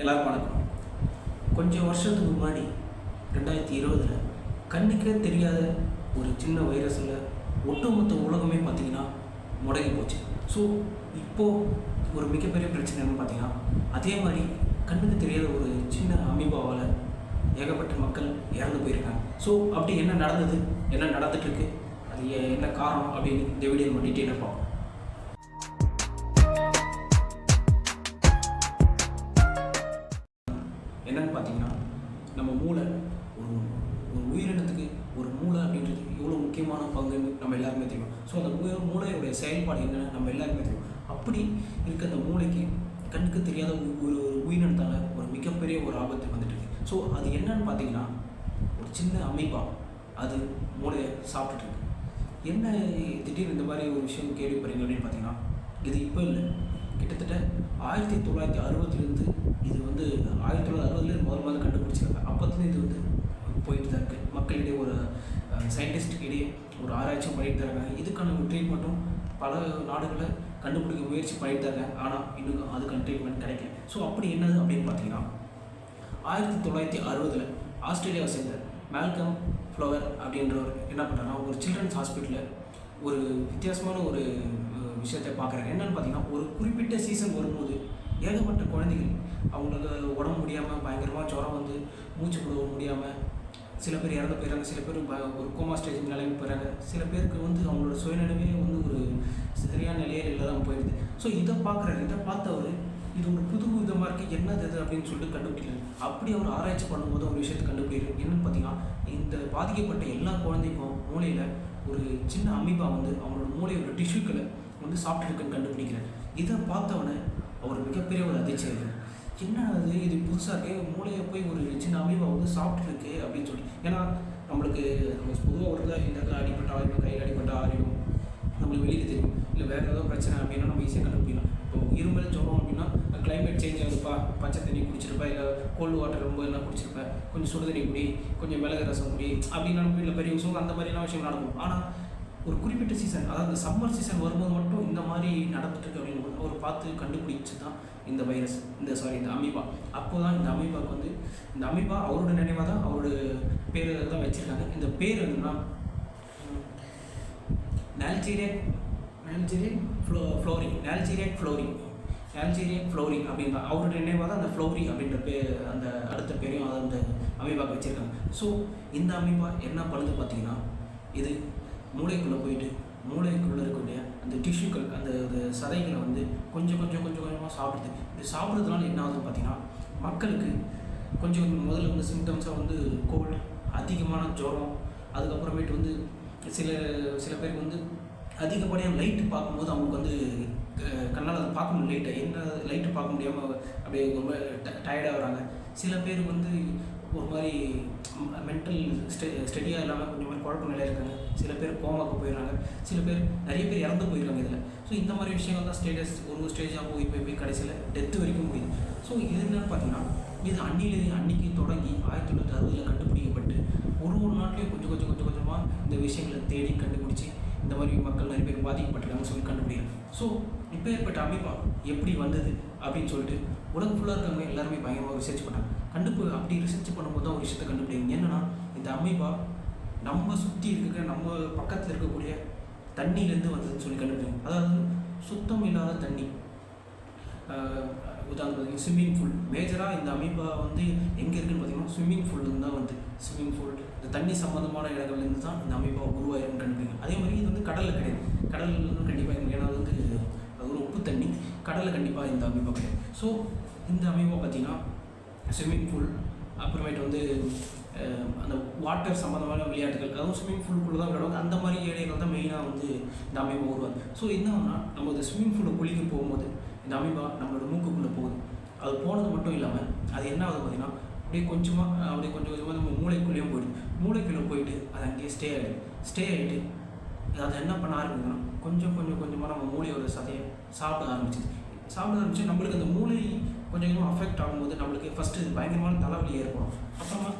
எல்லாருக்கும் வணக்கம். கொஞ்சம் வருஷத்துக்கு முன்னாடி 2020 கண்ணுக்கே தெரியாத ஒரு சின்ன வைரஸில் ஒட்டுமொத்த உலகமே பார்த்திங்கன்னா முடங்கி போச்சு. ஸோ இப்போது ஒரு மிகப்பெரிய பிரச்சனை என்னன்னு பார்த்தீங்கன்னா, அதே மாதிரி கண்ணுக்கு தெரியாத ஒரு சின்ன அமீபாவால் ஏகப்பட்ட மக்கள் இறந்து போயிருக்காங்க. ஸோ அப்படி என்ன நடந்தது, என்ன நடந்துட்டுருக்கு, அது என்ன காரணம் அப்படின்னு இந்த வீடியோ நம்ம டீட்டெயிலாக பார்ப்போம். என்னன்னு பார்த்தீங்கன்னா, நம்ம மூளை ஒரு ஒரு உயிரினத்துக்கு ஒரு மூளை அப்படின்றது எவ்வளோ முக்கியமான பங்குன்னு நம்ம எல்லாருமே தெரியும். ஸோ அந்த மூளையுடைய செயல்பாடு என்னென்னு நம்ம எல்லாருமே தெரியும். அப்படி இருக்க அந்த மூளைக்கு கண்ணுக்கு தெரியாத ஒரு உயிரினத்தால் ஒரு மிகப்பெரிய ஒரு ஆபத்து வந்துட்டு இருக்கு. ஸோ அது என்னன்னு பார்த்தீங்கன்னா, ஒரு சின்ன அமீபா அது மூளையை சாப்பிட்டுட்டு இருக்கு. என்ன திடீர்னு இந்த மாதிரி ஒரு விஷயம் கேள்விப்படுறீங்க அப்படின்னு பார்த்தீங்கன்னா, இது இப்போ இல்லை, கிட்டத்தட்ட 1960 இது வந்து 1960 முதல்ல கண்டுபிடிச்சிருக்காங்க. அப்போதுலேருந்து இது வந்து போயிட்டு தான் இருக்குது. மக்களிடையே ஒரு சயின்டிஸ்ட்டுக்கு இடையே ஒரு ஆராய்ச்சியும் பண்ணிட்டு தான் இருக்காங்க. இதுக்கான ஒரு ட்ரீட்மெண்ட்டும் பல நாடுகளை கண்டுபிடிக்க முயற்சி பண்ணிட்டு தான் இருக்காங்க. ஆனால் இன்னும் அதுக்கான ட்ரீட்மெண்ட் கிடைக்கல. ஸோ அப்படி என்னது அப்படின்னு பார்த்தீங்கன்னா, 1960 ஆஸ்திரேலியாவை சேர்ந்த மேல்கம் ஃப்ளவர் அப்படின்றவர் என்ன பண்ணுறாங்கன்னா, ஒரு சில்ட்ரன்ஸ் ஹாஸ்பிட்டலில் ஒரு வித்தியாசமான ஒரு விஷயத்தை பார்க்குறாங்க. என்னென்னு பார்த்தீங்கன்னா, ஒரு குறிப்பிட்ட சீசன் வரும்போது ஏகப்பட்ட குழந்தைகள் அவங்களுக்கு உடம்பு முடியாமல் பயங்கரமாக ஜுரம் வந்து மூச்சு விட முடியாமல் சில பேர் இறந்து போயிடறாங்க. சில பேர் ஒரு கோமா ஸ்டேஜ் நிலைமை போயிடறாங்க. சில பேருக்கு வந்து அவங்களோட சுயநிலைவே வந்து ஒரு சரியான நிலையில் இல்லாமல் போயிடுது. ஸோ இதை பார்க்குறாரு. இதை பார்த்தவர் இது ஒரு புது விதமாக இருக்குது, என்னது இது அப்படின்னு சொல்லிட்டு கண்டுபிடிக்கிறாரு. அப்படி அவர் ஆராய்ச்சி பண்ணும்போது ஒரு விஷயத்தை கண்டுபிடிக்கிறார். என்னென்னு பார்த்தீங்கன்னா, இந்த பாதிக்கப்பட்ட எல்லா குழந்தைக்கும் மூளையில் ஒரு சின்ன அமீபா வந்து அவங்களோட மூளையோட டிஷ்யூக்களை வந்து சாப்பிட்டுருக்குன்னு கண்டுபிடிக்கிறார். இதை பார்த்தவொடனே அவர் மிகப்பெரிய ஒரு அதிர்ச்சி ஆகுது. என்ன அது, இது புதுசாக இருக்கே, மூளையை போய் ஒரு சின்ன அமீபா வந்து சாப்பிட்டுருக்கு அப்படின்னு சொல்லி. ஏன்னா நம்மளுக்கு பொதுவாக ஒரு இந்த அடிப்பட்ட ஆறிடும், கையில் அடிப்பட்ட ஆறிடும் நம்மளுக்கு வெளியில் தெரியும். இல்லை வேறு ஏதோ பிரச்சனை அப்படின்னா நம்ம ஈஸியாக கண்டுபிடிக்கலாம். இப்போ இருமல் ஜுரம் அப்படின்னா கிளைமேட் சேஞ்ச் ஆகுதுப்பா, பச்சை தண்ணி குடிச்சிருப்பா, இல்லை கோல்டு வாட்டர் ரொம்ப எல்லாம் குடிச்சிருப்பேன், கொஞ்சம் சுடு தண்ணி குடி, கொஞ்சம் மிளகு ரசம் குடி அப்படின்னு நம்ம வீட்டில் பெரிய விஷயம் அந்த மாதிரிலாம் விஷயம் நடக்கும். ஆனால் ஒரு குறிப்பிட்ட சீசன், அதாவது சம்மர் சீசன் வரும்போது மட்டும் இந்த மாதிரி நடந்துட்டுருக்கு அப்படின்னு அவர் பார்த்து கண்டுபிடிச்சி தான் இந்த வைரஸ், இந்த அமீபா. அப்போ தான் இந்த அமீபாவுக்கு வந்து இந்த அமீபா அவரோட நினைவாக தான் அவரோட பேர் தான் வச்சுருக்காங்க. இந்த பேர் என்னன்னா நால்ஜீரியாக் ஃப்ளோரி அப்படின்னா அவரோட நினைவாக தான் அந்த ஃப்ளோரி அப்படின்ற பேர், அந்த அடுத்த பேரையும் அதை அந்த அமீபாவுக்கு வச்சுருக்காங்க. ஸோ இந்த அமீபா என்ன பண்ணுது பார்த்தீங்கன்னா, இது மூளைக்குள்ளே போயிட்டு மூளைக்குள்ளே இருக்கக்கூடிய அந்த டிஷ்யூக்கள், அந்த சதைகளை வந்து கொஞ்சமாக சாப்பிடுது. இது சாப்பிட்றதுனால என்ன ஆகுதுன்னு பார்த்தீங்கன்னா, மக்களுக்கு கொஞ்சம் முதல்ல வந்து சிம்டம்ஸாக வந்து கோல்டு, அதிகமான ஜுரம், அதுக்கப்புறமேட்டு வந்து சில பேருக்கு வந்து அதிகப்படியாக லைட்டு பார்க்கும்போது அவங்களுக்கு வந்து கண்ணால் அதை பார்க்க முடியும், லைட்டு பார்க்க முடியாமல் அப்படியே ரொம்ப டயர்டாக வராங்க. சில பேருக்கு வந்து ஒரு மாதிரி மென்டல் ஸ்டடியாக இல்லாமல் கொஞ்சம் மாதிரி குழப்ப நிலையில் இருக்காங்க. சில பேர் கோமாவுக்கு போயிடுறாங்க. சில பேர் நிறைய பேர் இறந்து போயிடுறாங்க இதில். ஸோ இந்த மாதிரி விஷயங்கள் தான் ஒரு ஸ்டேஜாக போய் கடைசியில் டெத்து வரைக்கும் போயிடுது. ஸோ இது என்னன்னு பார்த்தீங்கன்னா, இது அன்னைக்கு தொடங்கி 1960 கண்டுபிடிக்கப்பட்டு ஒரு நாட்டிலையும் கொஞ்சமாக இந்த விஷயங்களை தேடி கண்டுபிடிச்சி இந்த மாதிரி மக்கள் நிறைய பேர் பாதிக்கப்பட்டிருக்காங்கன்னு சொல்லி கண்டுபிடிக்கிறாங்க. ஸோ இப்போ ஏற்பட்ட அமீபா எப்படி வந்தது அப்படின்னு சொல்லிட்டு உலகம் ஃபுல்லாக இருக்கவங்க எல்லாருமே பயங்கரமாக ரிசர்ச் பண்ணாங்க. அப்படி ரிசர்ச் பண்ணும்போது தான் ஒரு விஷயத்தை கண்டுபிடிங்க. என்னென்னா, இந்த அமீபா நம்ம சுற்றி இருக்கிற நம்ம பக்கத்தில் இருக்கக்கூடிய தண்ணியிலேருந்து வந்ததுன்னு சொல்லி கண்டுபிடிங்க. அதாவது சுத்தம் இல்லாத தண்ணி, உதாரணம் பார்த்தீங்கன்னா ஸ்விம்மிங் பூல். மேஜராக இந்த அமீபா வந்து எங்கே இருக்குதுன்னு பார்த்தீங்கன்னா ஸ்விம்மிங் பூல்லேருந்து தான் வந்து ஸ்விம்மிங் பூல், இந்த தண்ணி சம்மந்தமான இடங்கள்லேருந்து தான் இந்த அமீபா உருவாயிருன்னு கண்டுபிடிங்க. அதே மாதிரி இது வந்து கடலில் கிடையாது. கடலில் கண்டிப்பாக இருக்குது, ஏன்னா வந்து ஒரு உப்பு தண்ணி, கடலில் கண்டிப்பாக இந்த அமீபா கிடையாது. ஸோ இந்த அமீபா பார்த்தீங்கன்னா ஸ்விம்மிங் பூல், அப்புறமேட்டு வந்து அந்த வாட்டர் சம்மந்தமான விளையாட்டுகள், அதுவும் ஸ்விம்மிங் பூலுக்குள்ளே தான் விளையாடுவாங்க. அந்த மாதிரி ஏரியாவில் தான் மெயினாக வந்து இந்த அமீபா உருவாது. ஸோ என்னன்னா, நம்ம இந்த ஸ்விம்மிங் பூலில் குளிக்க போகும்போது இந்த அமீபா நம்மளோட மூக்குக்குள்ளே போகுது. அது போனது மட்டும் இல்லாமல் அது என்ன ஆகுது பார்த்தீங்கன்னா, அப்படியே கொஞ்சமாக நம்ம மூளைக்குள்ளேயும் போயிடுது. மூளைக்குள்ளே போயிட்டு அது அங்கேயே ஸ்டே ஆகிட்டு அதை என்ன பண்ண ஆரம்பிக்குதுன்னா, கொஞ்சமாக நம்ம மூளையோட சதையை சாப்பிட ஆரம்பிச்சு நம்மளுக்கு அந்த மூளை கொஞ்சமாக அஃபெக்ட் ஆகும்போது நம்மளுக்கு ஃபஸ்ட்டு பயங்கரமான தலைவலி ஏற்படும். அப்புறமா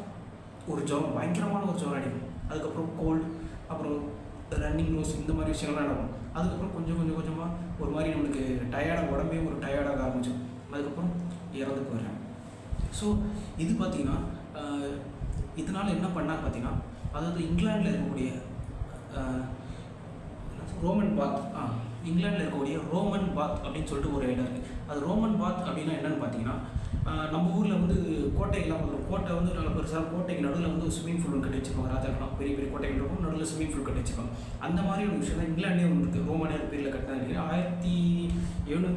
ஒரு ஜுரம், பயங்கரமான ஒரு ஜுரம் அடிக்கும். அதுக்கப்புறம் கோல்டு, அப்புறம் ரன்னிங் நோஸ், இந்த மாதிரி விஷயங்கள்லாம் நடக்கும். அதுக்கப்புறம் கொஞ்சமாக ஒரு மாதிரி நம்மளுக்கு உடம்பே ஒரு டயர்டாக ஆரம்பிச்சோம். அதுக்கப்புறம் இறந்து போயிடுறாங்க. ஸோ இது பார்த்திங்கன்னா இதனால் என்ன பண்ணால் பார்த்தீங்கன்னா, அதாவது இங்கிலாண்டில் இருக்கக்கூடிய ரோமன் பாத் இங்கிலாண்டில் இருக்கக்கூடிய ரோமன் பாத் அப்படின்னு சொல்லிட்டு ஒரு இடம் இருக்குது. அது ரோமன் பாத் அப்படின்னா என்னென்னு பார்த்தீங்கன்னா, நம்ம ஊரில் வந்து கோட்டைகள்லாம் வந்துடும். கோட்டை வந்து நல்ல பெருசாக கோட்டைக்கு நடுவில் வந்து ஒரு ஸ்விம்மிங் பூல் கட்டி வச்சுருப்பாங்க. ராஜாக்கெல்லாம் பெரிய பெரிய கோட்டைகள் இருக்கும், நடுவில் ஸ்விம்மிங் பூல் கட்டி வச்சுருப்பாங்க. அந்த மாதிரி ஒரு விஷயம் தான் இங்கிலாண்டே ஒன்று இருக்குது. ரோமானியர் பீரியடில் கட்டினது 1700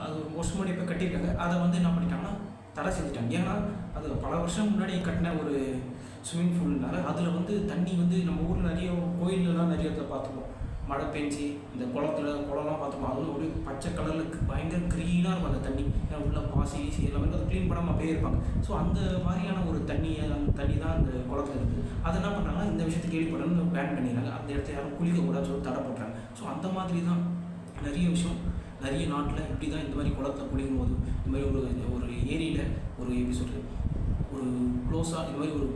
அது ஒரு வருஷம் முன்னாடி இப்போ கட்டியிருக்காங்க. அதை வந்து என்ன பண்ணிட்டாங்கன்னா தடை செஞ்சுட்டாங்க. ஏன்னா அது பல வருஷம் முன்னாடி கட்டின ஒரு ஸ்விம்மிங் பூல்னால அதில் வந்து தண்ணி வந்து நம்ம ஊரில் நிறைய கோயிலெலாம் நிறைய இதில் பார்த்துப்போம். மழை பெஞ்சு இந்த குளம்லாம் பார்த்தோம், அதுவும் ஒரு பச்சை கலருக்கு பயங்கர க்ரீனாக இருக்கும் அந்த தண்ணி. ஏன்னா உள்ள பாசி ஈசி எல்லாமே அதை க்ளீன் பண்ணாமல் அப்படியே இருப்பாங்க. ஸோ அந்த மாதிரியான ஒரு அந்த தண்ணி தான் அந்த குளத்தில் இருக்குது. அதை என்ன பண்ணுறாங்கன்னா இந்த விஷயத்தை கேள்விப்படணும்னு பேன் பண்ணிடுறாங்க. அந்த இடத்துல யாரும் குளிக்கக்கூடாதுன்னு சொல்லி தடை போட்டுறாங்க. ஸோ அந்த மாதிரி தான் நிறைய விஷயம் நிறைய நாட்டில் இப்படி தான் இந்த மாதிரி குளத்தில் குளிக்கும் போது இந்த மாதிரி ஒரு ஏரியில் ஒரு எப்படி சொல்கிறது ஒரு க்ளோஸாக இந்த மாதிரி ஒரு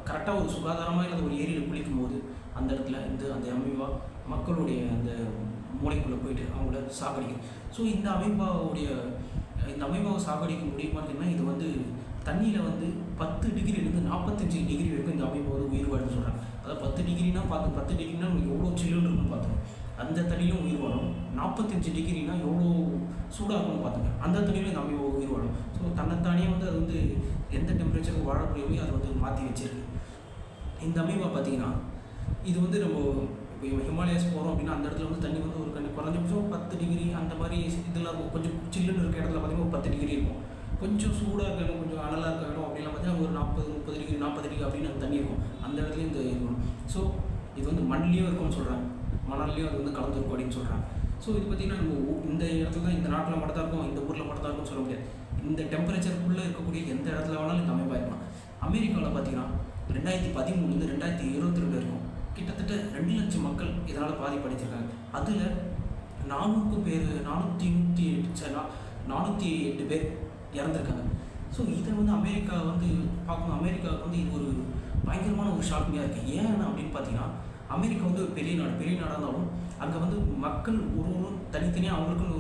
கரெக்டாக ஒரு சுகாதாரமாக இல்லாத ஒரு ஏரியில் குளிக்கும் போது அந்த இடத்துல அந்த அமீபா மக்களுடைய அந்த மூளைக்குள்ளே போயிட்டு அவங்கள சாகடிக்கும். ஸோ இந்த அமீபாவை சாகடிக்க முடியுமான்னு இது வந்து தண்ணியில் வந்து 10 டிகிரிலேருந்து 45 டிகிரி வரைக்கும் இந்த அமீபா வந்து உயிர் வாழுன்னு சொல்கிறாங்க. அதாவது 10 டிகிரினா 10 டிகிரினா நமக்கு எவ்வளோ சில்லுன்னு இருக்குன்னு பார்த்தோம். அந்த தண்ணியிலும் உயிர் வாழும். 45 டிகிரினா எவ்வளோ சூடாக இருக்கும்னு பார்த்துங்க. அந்த தண்ணியிலும் இந்த அமீபா உயிர் வாழும். ஸோ தன்னைத்தானே வந்து அது வந்து எந்த டெம்பரேச்சருக்கு வாழ முடியுமோ அதை வந்து மாற்றி வச்சிருக்கு. இந்த அமீபா பார்த்தீங்கன்னா இது வந்து நம்ம இப்போ ஹிமாலயாஸ் போகிறோம் அப்படின்னா அந்த இடத்துல வந்து தண்ணி வந்து ஒரு குறைஞ்சபட்சம் 10 டிகிரி அந்த மாதிரி இதெல்லாம் கொஞ்சம் சில்லுன்னு இருக்க இடத்துல பார்த்தீங்கன்னா ஒரு 10 டிகிரி இருக்கும். கொஞ்சம் சூடாக இருக்க இடம், கொஞ்சம் அனலாக இருக்க இடம் அப்படின்லாம் பார்த்தீங்கன்னா ஒரு 40 டிகிரி 40 டிகிரி அப்படின்னு அந்த தண்ணி இருக்கும். அந்த இடத்துலையும் இந்த இருக்கும். ஸோ இது வந்து மண்லேயும் இருக்கும்னு சொல்கிறாங்க, மணல்லையும் அது வந்து கலந்துருக்கும் அப்படின்னு சொல்கிறாங்க. ஸோ இது பார்த்திங்கன்னா நம்ம இந்த இடத்துல தான் இந்த நாட்டில் மட்டும் தான் இருக்கும், இந்த ஊரில் மட்டும் தான் இருக்கும்னு சொல்ல முடியாது. இந்த டெம்பரேச்சருக்குள்ளே இருக்கக்கூடிய எந்த இடத்துல வேணாலும் இந்த அமைப்பாக இருக்கலாம். அமெரிக்காவில் பார்த்தீங்கன்னா 2013 2022 இருக்கும் கிட்டத்தட்ட 2 லட்சம் மக்கள் இதனால் பாதிப்படைச்சிருக்காங்க. அதில் 408 பேர் இறந்துருக்காங்க. ஸோ இதை வந்து அமெரிக்கா வந்து பார்க்கணும். அமெரிக்காவுக்கு வந்து இது ஒரு பயங்கரமான ஒரு ஷாக்கிங்காக இருக்குது. ஏன் அப்படின்னு பார்த்தீங்கன்னா அமெரிக்கா வந்து ஒரு பெரிய நாடாக இருந்தாலும் அங்கே வந்து மக்கள் ஒரு தனித்தனியாக அவங்களுக்குன்னு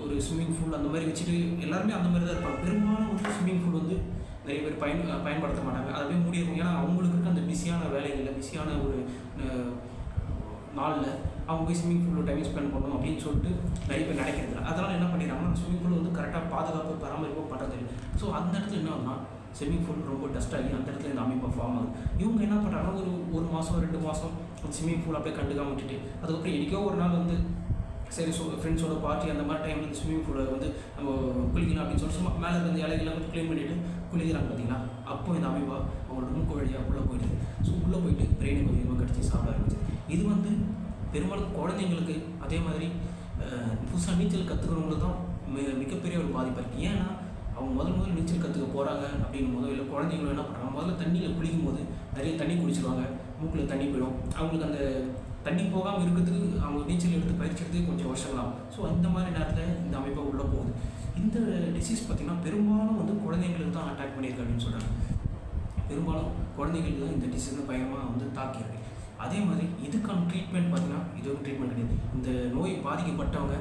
ஒரு ஸ்விம்மிங் பூல் அந்த மாதிரி வச்சுட்டு எல்லாருமே அந்த மாதிரி தான் இருப்பாங்க. பெரும்பாலும் வந்து ஸ்விம்மிங் பூல் வந்து நிறைய பேர் பயன்படுத்த மாட்டாங்க. அதை போய் முடியும். ஏன்னா அவங்களுக்கு இருக்க அந்த பிஸியான வேலைகளில் பிஸியான ஒரு நாளில் அவங்க போய் ஸ்விம்மிங் பூலில் டைம் ஸ்பெண்ட் பண்ணணும் அப்படின்னு சொல்லிட்டு நிறைய பேர் நினைக்கிறது. அதனால் என்ன பண்ணிடுறாங்கன்னா ஸ்விம்மிங் பூல் வந்து கரெக்டாக பாதுகாப்பு பராமரிப்பு பண்ணுறது இல்லை. ஸோ அந்த இடத்துல என்ன ஆகுதுன்னா ஸ்விம்மிங் பூல் ரொம்ப டஸ்ட் ஆகி அந்த இடத்துல இந்த அமைப்பை ஃபார்ம் ஆகுது. இவங்க என்ன பண்ணுறாங்கன்னா ஒரு மாதம் 2 மாதம் ஸ்விம்மிங் பூல் அப்படியே கண்டுக்காம விட்டுட்டு அதுக்கப்புறம் என்றைக்கோ ஒரு நாள் வந்து சரி ஃப்ரெண்ட்ஸோட பார்ட்டி அந்த மாதிரி டைமில் வந்து ஸ்விம்மிங் பூலை வந்து நம்ம குளிக்கலாம் அப்படின்னு சொல்லி சும்மா மேலே இருந்த இலைகள்லாம் வந்து க்ளீன் பண்ணிவிட்டு குளிக்கிறாங்க பார்த்தீங்கன்னா, அப்போ இந்த அமைப்பா அவங்களோட மூக்கு வழியாக உள்ளே போயிடுது. ஸோ உள்ளே போயிட்டு பிரெயினை கொஞ்சமாக கடிச்சு சாப்பிட ஆரம்பிச்சு. இது வந்து பெரும்பாலும் குழந்தைங்களுக்கு அதே மாதிரி புதுசாக நீச்சல் கற்றுக்கிறவங்களுக்கு தான் மிகப்பெரிய ஒரு பாதிப்பு இருக்குது. ஏன்னா அவங்க முதல்ல நீச்சல் கற்றுக்க போகிறாங்க அப்படின்னும் போதோ இல்லை குழந்தைங்களும் என்ன பண்ணுறாங்க, முதல்ல தண்ணியில் குளிக்கும் போது நிறைய தண்ணி குடிச்சிடுவாங்க, மூக்கில் தண்ணி போயிடும். அவங்களுக்கு அந்த தண்ணி போகாமல் இருக்கிறதுக்கு அவங்க நீச்சல் எடுத்து பயிற்சி எடுத்து கொஞ்சம் வருஷங்கள் ஆகும். ஸோ அந்த மாதிரி நேரத்தில் இந்த அமைப்பை உள்ளே போகுது. இந்த டிசீஸ் பார்த்திங்கன்னா பெரும்பாலும் வந்து குழந்தைங்களுக்கு தான் அட்டாக் பண்ணியிருக்கு அப்படின்னு சொல்கிறாங்க. பெரும்பாலும் குழந்தைங்களுக்கு தான் இந்த டிசீஸ் பயங்கரமாக வந்து தாக்கியிருக்கு. அதே மாதிரி இதுக்கான ட்ரீட்மெண்ட் பார்த்திங்கன்னா இதுவும் ட்ரீட்மெண்ட் கிடையாது. இந்த நோய் பாதிக்கப்பட்டவங்க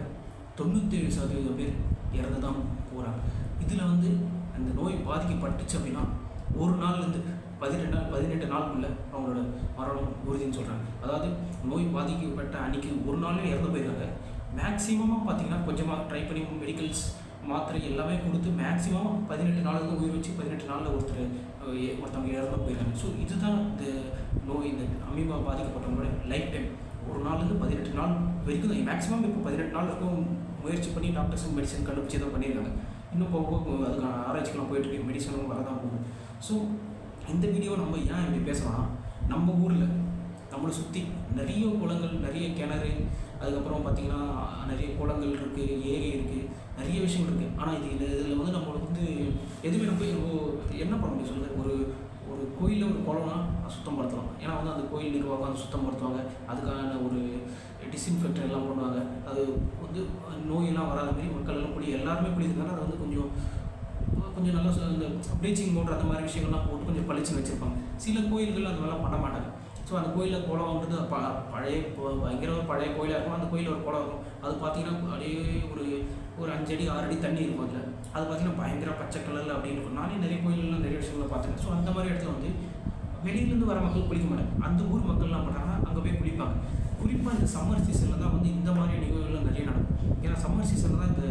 97% பேர் இறந்து தான் போகிறாங்க. இதில் வந்து அந்த நோய் பாதிக்கப்பட்டுச்சு அப்படின்னா ஒரு நாள்லேருந்து 18 நாளுக்குள்ளே அவங்களோட மரணம் உறுதின்னு சொல்கிறாங்க. அதாவது நோய் பாதிக்கப்பட்ட அன்றைக்கி ஒரு நாளே இறந்து போயிருக்காங்க. மேக்ஸிமமாக பார்த்திங்கன்னா கொஞ்சமாக ட்ரை பண்ணி மெடிக்கல்ஸ் மாத்திரை எல்லாமே கொடுத்து மேக்ஸிமம் 18 நாளுக்கு உயிர் வச்சு 18 நாளில் ஒருத்தவங்க இறந்து போயிருக்காங்க. ஸோ இதுதான் இந்த நோய், இந்த அமீபா பாதிக்கப்பட்டவங்களோட லைஃப் டைம். ஒரு நாள்லேருந்து 18 நாள் வரைக்கும் தான் மேக்ஸிமம். இப்போ 18 நாள் இருக்கும் முயற்சி பண்ணி டாக்டர்ஸ் மெடிசன் கண்டுபிடிச்சி தான் பண்ணியிருக்காங்க. இன்னும் போக அதுக்கான ஆராய்ச்சிக்கெலாம் போயிட்டுருக்கு, மெடிசனும் வரதான் போகுது. ஸோ இந்த வீடியோ நம்ம ஏன் இப்படி பேசுகிறோன்னா, நம்ம ஊரில் நம்மளை சுற்றி நிறைய குளங்கள், நிறைய கிணறு, அதுக்கப்புறம் பார்த்திங்கன்னா நிறைய குளங்கள் இருக்குது, ஏரி இருக்குது, நிறைய விஷயங்கள் இருக்குது. ஆனால் இதில் வந்து நம்மளுக்கு வந்து எதுவுமே நம்ம என்ன பண்ண முடியும் சொல்லுங்கள். ஒரு கோயிலில் ஒரு குளம்னா சுத்தப்படுத்தலாம். ஏன்னா வந்து அந்த கோயில் நிர்வாகம் அதை சுத்தப்படுத்துவாங்க, அதுக்கான ஒரு டிஸ்இன்ஃபெக்டன் எல்லாம் பண்ணுவாங்க. அது வந்து நோயெல்லாம் வராத மாதிரி மக்கள் எல்லாம் எல்லாருமே குளிக்கிறதுனால அதை வந்து கொஞ்சம் நல்லா இந்த ப்ளீச்சிங் பவுடர் அந்த மாதிரி விஷயங்கள்லாம் போட்டு கொஞ்சம் பளிச்சுன்னு வச்சுருப்பாங்க. சில கோயில்கள் அந்த மாதிரிலாம் பண்ண மாட்டாங்க. ஸோ அந்த கோயிலில் குளம்ன்றது பயங்கர ஒரு பழைய கோயிலாக இருக்கும். அந்த கோயிலில் ஒரு குளம் இருக்கும். அது பார்த்திங்கன்னா அப்படியே ஒரு 5 அடி 6 அடி தண்ணி இருக்கும் அதில். அது பார்த்திங்கன்னா பயங்கர பச்சை கலரில் அப்படின்னு இருக்கும். நானே நிறைய கோயிலெலாம் நிறைய விஷயங்களை பார்த்துருக்கேன். ஸோ அந்த மாதிரி இடத்துல வந்து வெளியிலேருந்து வர மக்கள் குளிக்க மாட்டாங்க. அந்த ஊர் மக்கள்லாம் பண்ணுறாங்கன்னா அங்கே போய் குளிப்பாங்க. குறிப்பாக இந்த சம்மர் சீசனில் தான் வந்து இந்த மாதிரி நிகழ்வுகள்லாம் நிறைய நடக்கும். ஏன்னா சம்மர் சீசனில் தான் இந்த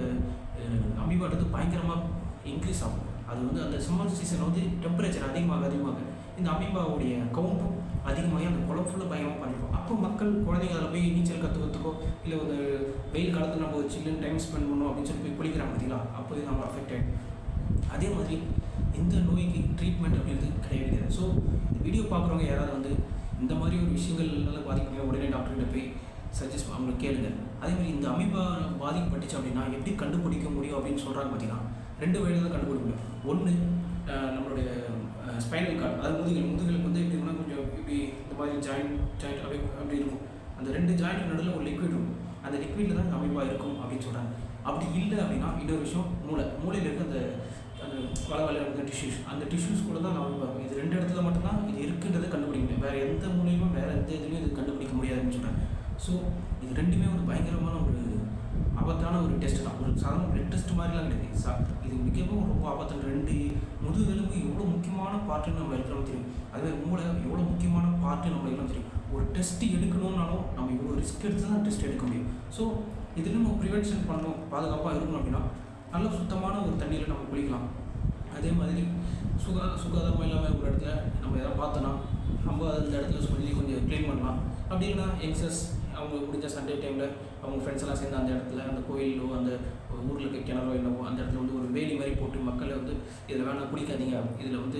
அமீபான்றது பயங்கரமாக இன்க்ரீஸ் ஆகும். அது வந்து அந்த சம்மர் சீசன் வந்து டெம்பரேச்சர் அதிகமாக இந்த அமீபாவுடைய கவுண்ட்டும் அதிகமாகி அந்த குளம் ஃபுல்லாக பயங்கரமாக பண்ணிடும். அப்போ மக்கள் குழந்தைங்க அதில் போய் நீச்சல் கற்றுக்கிறதுக்கோ இல்லை ஒரு வெயில் காலத்தில் நம்ம சில்லுன்னு டைம் ஸ்பெண்ட் பண்ணோம் அப்படின்னு சொல்லி போய் குளிக்கிறாங்க பார்த்தீங்களா, அப்போ இது நம்ம அஃபெக்ட் ஆகிடும். அதே மாதிரி இந்த நோய்க்கு ட்ரீட்மெண்ட் அப்படின்றது கிடையாது. ஸோ இந்த வீடியோ பார்க்குறவங்க யாராவது வந்து இந்த மாதிரி ஒரு விஷயங்கள்னால பாதிக்கணும் உடனே டாக்டர்கிட்ட போய் சஜஸ்ட் அவங்க கேளுங்க. அதே மாதிரி இந்த அமீபா பாதிக்கப்பட்டுச்சு அப்படின்னா எப்படி கண்டுபிடிக்க முடியும் அப்படின்னு சொல்கிறாங்க பார்த்தீங்கன்னா 2 வழியில் தான் கண்டுபிடிக்க முடியும். ஒன்று நம்மளுடைய ஸ்பைனல் கார்டு, அதாவது முதுகுகளுக்கு வந்து எப்படி இருக்குன்னா கொஞ்சம் இப்படி இந்த மாதிரி ஜாயிண்ட் அப்படி இருக்கும். அந்த 2 ஜாயிண்ட் நடுவில் ஒரு லிக்விட் இருக்கும். அந்த லிக்விடில் தான் அமீபா இருக்கும் அப்படின்னு சொல்கிறாங்க. அப்படி இல்லை அப்படின்னா இன்னொரு விஷயம் மூளையில் இருக்க அந்த வளவலை இருக்க டிஷ்யூஸ், அந்த டிஷ்யூஸ் கூட தான் அமீபா இருக்கும். இது 2 இடத்துல மட்டும்தான் இது இருக்குன்றதை கண்டுபிடிக்க முடியும். வேறு எந்த மூலையுமே வேறு எந்த இதுலையும் இது கண்டுபிடிக்க முடியாதுன்னு சொல்கிறாங்க. ஸோ இது 2மே வந்து பயங்கரமான ஒரு ஆபத்தான ஒரு டெஸ்ட் தான். ஒரு சாதாரண பிளட் டெஸ்ட் மாதிரிலாம் கிடையாது. இது மிகவும் ரொம்ப ஆபத்தான 2 முதுகெலும்பு எவ்வளோ முக்கியமான பார்ட்டுன்னு நம்ம எல்லாம் தெரியும். அதுவே மூளை எவ்வளோ முக்கியமான பார்ட்டு நம்ம எல்லாம் தெரியும். ஒரு டெஸ்ட் எடுக்கணும்னாலும் நம்ம இவ்வளோ ரிஸ்க் எடுத்து தான் டெஸ்ட் எடுக்க முடியும். ஸோ இதில் நம்ம ப்ரிவென்ஷன் பண்ணணும், பாதுகாப்பாக இருக்கணும் அப்படின்னா நல்ல சுத்தமான ஒரு தண்ணியில் நம்ம குளிக்கலாம். அதே மாதிரி சுகாதாரமாக இல்லாமல் ஒரு இடத்துல நம்ம எதாவது பார்த்தோன்னா நம்ம அந்த இடத்துல சொல்லி கொஞ்சம் க்ளீன் பண்ணலாம். அப்படி இல்லைன்னா யங்ஸ்டர்ஸ் அவங்க முடிஞ்ச சண்டே டைமில் அவங்க ஃப்ரெண்ட்ஸ் எல்லாம் சேர்ந்து அந்த இடத்துல அந்த கோயிலோ அந்த ஊரில் இருக்க கிணறோ என்னவோ அந்த இடத்துல வந்து ஒரு வேலி மாதிரி போட்டு மக்களை வந்து இதில் வேணால் குளிக்காதீங்க, இதில் வந்து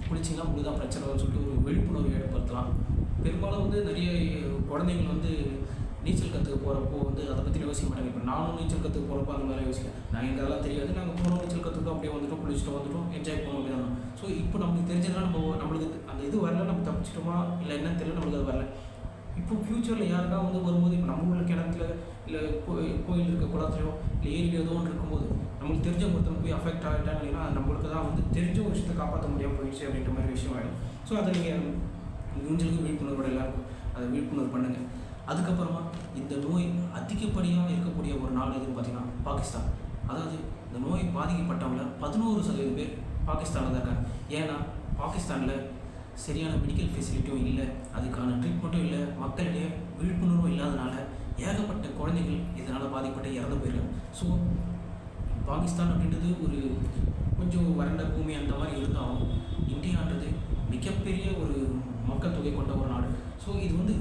குளிச்சிங்கன்னா உங்களுக்கு தான் பிரச்சனைன்னு சொல்லிட்டு ஒரு விழிப்புணர்வு ஏற்படுத்தலாம். பெரும்பாலும் வந்து நிறைய குழந்தைங்கள் வந்து நீச்சல் கற்றுக்க போகிறப்போ வந்து அதை பற்றி யோசிக்க மாட்டாங்க. இப்போ நானும் நீச்சல் கற்றுக்க போகிறப்போ அந்த மாதிரி யோசிக்கிறேன். நான் எங்கள் அதெல்லாம் தெரியாது, நாங்கள் போனோம் நீச்சல் கற்றுக்கிட்டோம், அப்படியே வந்துட்டோம், குளிச்சுட்டு வந்துட்டோம், என்ஜாய் பண்ணோம் அப்படி தான். ஸோ இப்போ நமக்கு தெரிஞ்சதுனா நம்மளுக்கு அந்த இது வரல, நம்ம தப்பிச்சிட்டோமா இல்லை என்னன்னு தெரியல, நம்மளுக்கு அது வரல. இப்போ ஃப்யூச்சரில் யாருக்கா வந்து வரும்போது இப்போ நம்ம ஊரில் கிணத்துல இல்லை கோயில் இருக்க குளத்துலையோ இல்லை ஏரியில ஏதோ ஒன்று இருக்கும்போது நம்மளுக்கு தெரிஞ்சவங்க ஒருத்தவங்க போய் அஃபெக்ட் ஆகிட்டாங்க அப்படின்னா நம்மளுக்கு தான் வந்து தெரிஞ்ச ஒரு விஷயத்தை காப்பாற்ற முடியாமல் போயிடுச்சு அப்படின்ற மாதிரி விஷயம் ஆகிடும். ஸோ அதை நீங்கள் முடிஞ்சளவுக்கு விழிப்புணர்வோட எல்லாருக்கும் அதை விழிப்புணர்வு பண்ணுங்கள். அதுக்கப்புறமா இந்த நோய் அதிகப்படியாக இருக்கக்கூடிய ஒரு நாடு எதுன்னு பார்த்தீங்கன்னா பாகிஸ்தான். அதாவது இந்த நோய் பாதிக்கப்பட்டவங்கள 11% பேர் பாகிஸ்தானில் தான் இருக்காங்க. ஏன்னா பாகிஸ்தானில் சரியான மெடிக்கல் ஃபெசிலிட்டியும் இல்லை, அதுக்கான ட்ரீட்மெண்ட்டும் இல்லை, மக்களிடையே விழிப்புணர்வும் இல்லாதனால ஏகப்பட்ட குழந்தைகள் இதனால் பாதிக்கப்பட்டு இறந்து போயிருக்காங்க. ஸோ பாகிஸ்தான் அப்படின்றது ஒரு கொஞ்சம் வறண்ட பூமி அந்த மாதிரி இருந்தாலும் இந்தியான்றது மிகப்பெரிய ஒரு மக்கள் தொகை கொண்ட ஒரு நாடு. ஸோ இது வந்து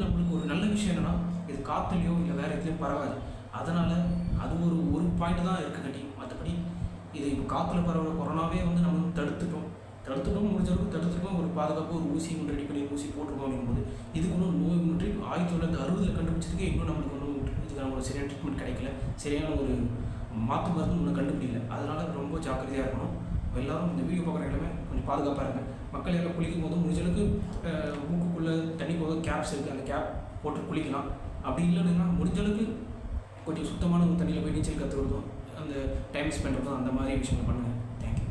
நம்மளுக்கு ஒரு நல்ல விஷயம் என்னென்னா இது காற்றுலையோ இல்லை வேறு எதுலேயும் பரவாது. அதனால் அது ஒரு பாயிண்ட் தான் இருக்குங்காட்டி, மற்றபடி இது இப்போ காற்றுல பரவாயில்ல கொரோனாவே வந்து நம்ம தடுத்துட்டோம் முடிஞ்சளவுக்கு தடுத்துருக்கோம். ஒரு பாதுகாப்பு ஒரு ஊசி ஒன்று ரெடி பண்ணி ஊசி போட்டிருக்கோம் அப்படிங்கும்போது இதுக்கு ஒன்றும் நோய் ஒன்று 1960 கண்டுபிடிச்சதுக்கே இன்னும் நம்மளுக்கு ஒன்றும் இதுக்கான ஒரு சரியான ட்ரீட்மெண்ட் கிடைக்கல, சரியான ஒரு மாற்று மருந்து ஒன்று கண்டுபிடிக்கல. அதனால் ரொம்ப ஜாக்கிரதையாக இருக்கணும். எல்லோரும் இந்த வீடியோ பார்க்குற எல்லாமே கொஞ்சம் பாதுகாப்பாக இருங்க. மக்கள் எல்லாம் குளிக்கும் போது முடிஞ்சளவுக்கு மூக்குக்குள்ளே தண்ணி போக கேப்ஸ் இருக்குது, அந்த கேப் போட்டு குளிக்கலாம். அப்படி இல்லைன்னா முடிஞ்சளவுக்கு கொஞ்சம் சுத்தமான ஒரு தண்ணியில் போய் நீச்சல் கற்றுக்கிறதும் அந்த டைம் ஸ்பெண்ட் பண்ணுறதும் அந்த மாதிரி விஷயங்கள் பண்ணுங்கள். தேங்க்யூ.